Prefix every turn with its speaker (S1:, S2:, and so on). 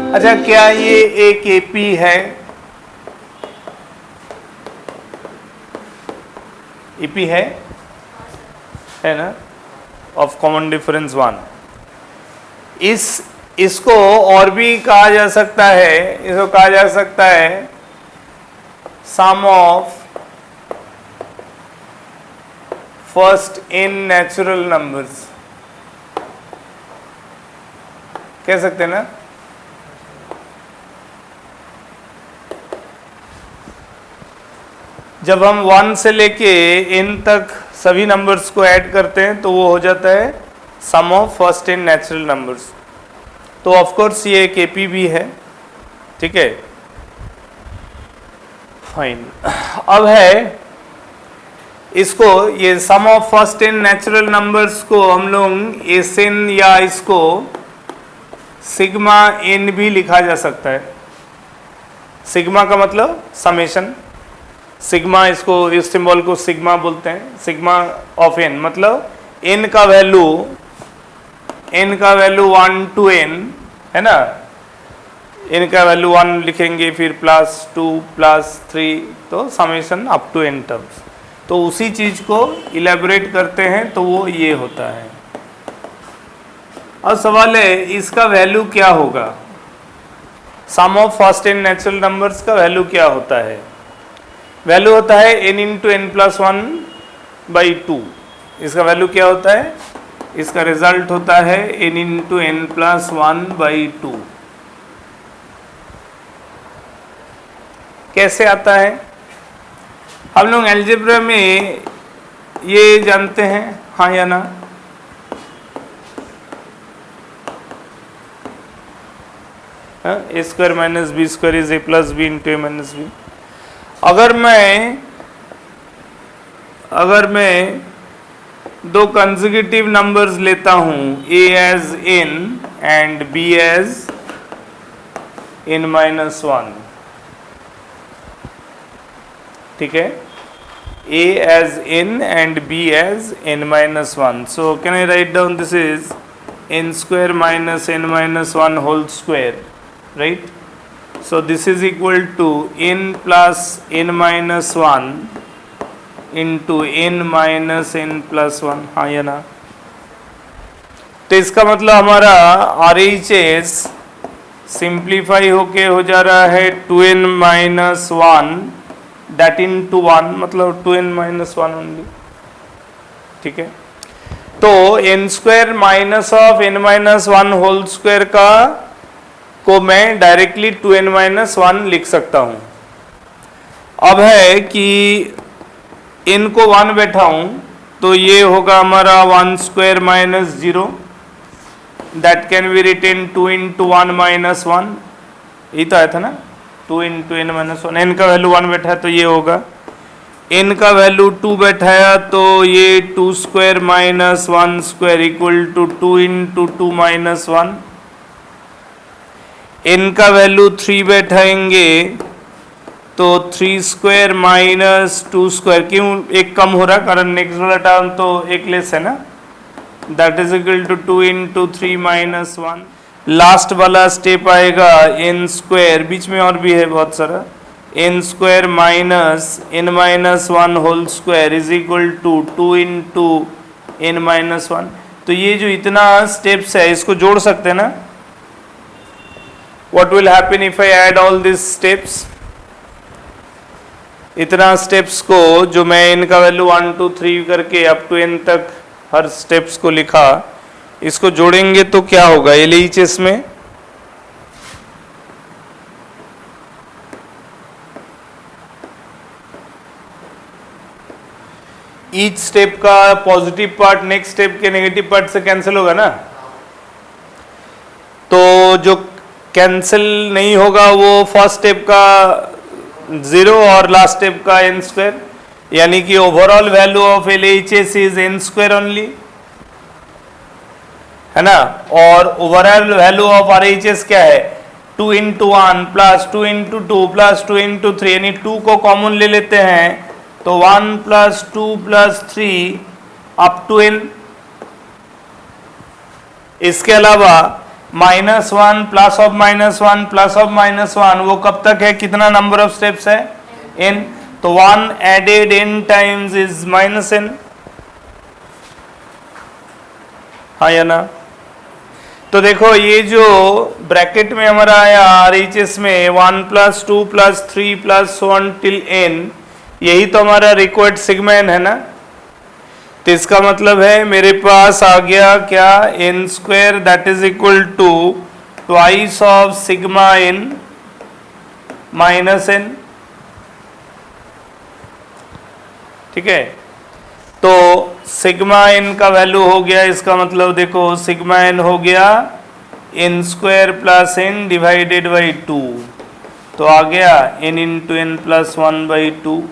S1: अच्छा, क्या ये एक एपी है? एपी है ना, ऑफ कॉमन डिफरेंस 1। इसको और भी कहा जा सकता है, इसको कहा जा सकता है sum of first n natural numbers, कह सकते हैं ना। जब हम 1 से लेके n तक सभी नंबर्स को ऐड करते हैं तो वो हो जाता है sum of first n natural numbers. तो ऑफ कोर्स ये एक एपी भी है, ठीक है, फाइन। अब है इसको, ये sum of first n natural numbers को हम लोग एस एन या इसको सिग्मा एन भी लिखा जा सकता है। सिग्मा का मतलब समेशन, सिग्मा, इसको इस सिंबल को सिग्मा बोलते हैं, सिग्मा ऑफ एन, मतलब एन का वैल्यू 1 to n है ना, एन का वैल्यू 1 लिखेंगे, फिर +2 +3, तो summation up to n terms. तो उसी चीज को इलेबोरेट करते हैं तो वो ये होता है। अब सवाल है इसका वैल्यू क्या होगा, sum of first n natural numbers का वैल्यू क्या होता है? वैल्यू होता है n × n+1/2। इसका वैल्यू क्या होता है? इसका रिजल्ट होता है n × n+1/2। कैसे आता है? हम लोग अलजेब्रा में ये जानते हैं, हाँ या ना? a² - b² is a + b × a - b। अगर मैं दो कंसेक्यूटिव नंबर्स लेता हूं, a as n and b as n-1, ठीक है, a as n and b as n-1. So can I write down this is n² - n-1 whole square, right? So this is equal to n + n-1 into n - n+1, हाँ या ना? तो इसका मतलब हमारा RHS simplify होके हो जा रहा है 2n - 1 that into 1, मतलब 2n - 1 ओनली, ठीक है। तो n² minus of n-1 whole square का को मैं डायरेक्टली 2n - 1 लिख सकता हूं। अब है कि n को 1 बैठा हूं तो ये होगा हमारा 1² - 0, दैट कैन बी रिटन 2 × 1 - 1, ये तो आया था ना, 2 × n - 1। n का वैल्यू 1 बैठा है तो ये होगा, n का वैल्यू 2 बैठाया तो ये 2² - 1² इक्वल टू 2 × 2 - 1। n का वैल्यू 3 बैठाएंगे तो 3² - 2², क्यों एक कम हो रहा, कारण नेक्स्ट वाला टर्म तो एक लेस है ना, that is equal to 2 × 3 - 1। Last वाला स्टेप आएगा n², बीच में और भी है बहुत सारा, n² - n-1 whole square is equal to 2 × n-1। तो ये जो इतना स्टेप्स है इसको जोड़ सकते हैं ना। What will happen if I add all these steps? इतना स्टेप्स को जो मैं इनका वैल्यू 1 2 3 करके अप टू n तक हर स्टेप्स को लिखा, इसको जोड़ेंगे तो क्या होगा LHS में? ईच स्टेप का पॉजिटिव पार्ट नेक्स्ट स्टेप के नेगेटिव पार्ट से कैंसिल होगा ना, तो जो कैंसिल नहीं होगा वो फर्स्ट स्टेप का 0 और लास्ट स्टेप का n², यानी कि overall value of LHS is n² only, है ना। और ओवरऑल वैल्यू ऑफ RHS क्या है? 2 × 1 + 2 × 2 + 2 × 3, यानी 2 को कॉमन ले लेते हैं तो 1 + 2 + 3 अप टू n। इसके अलावा -1 +(-1) +(-1), वो कब तक है, कितना नंबर ऑफ स्टेप्स है, n, तो 1 added n times is -n, हाँ या ना। तो देखो ये जो ब्रैकेट में हमारा आया RHS में 1 + 2 + 3 + so on till n, यही तो हमारा रिक्वायर्ड सिग्मा n है ना। तो इसका मतलब है मेरे पास आ गया क्या, n² that is equal to twice of sigma n -n, ठीक है। तो सिग्मा n का वैल्यू हो गया, इसका मतलब देखो सिग्मा n हो गया n² + n डिवाइडेड बाई 2, तो आ गया n × n + 1/2।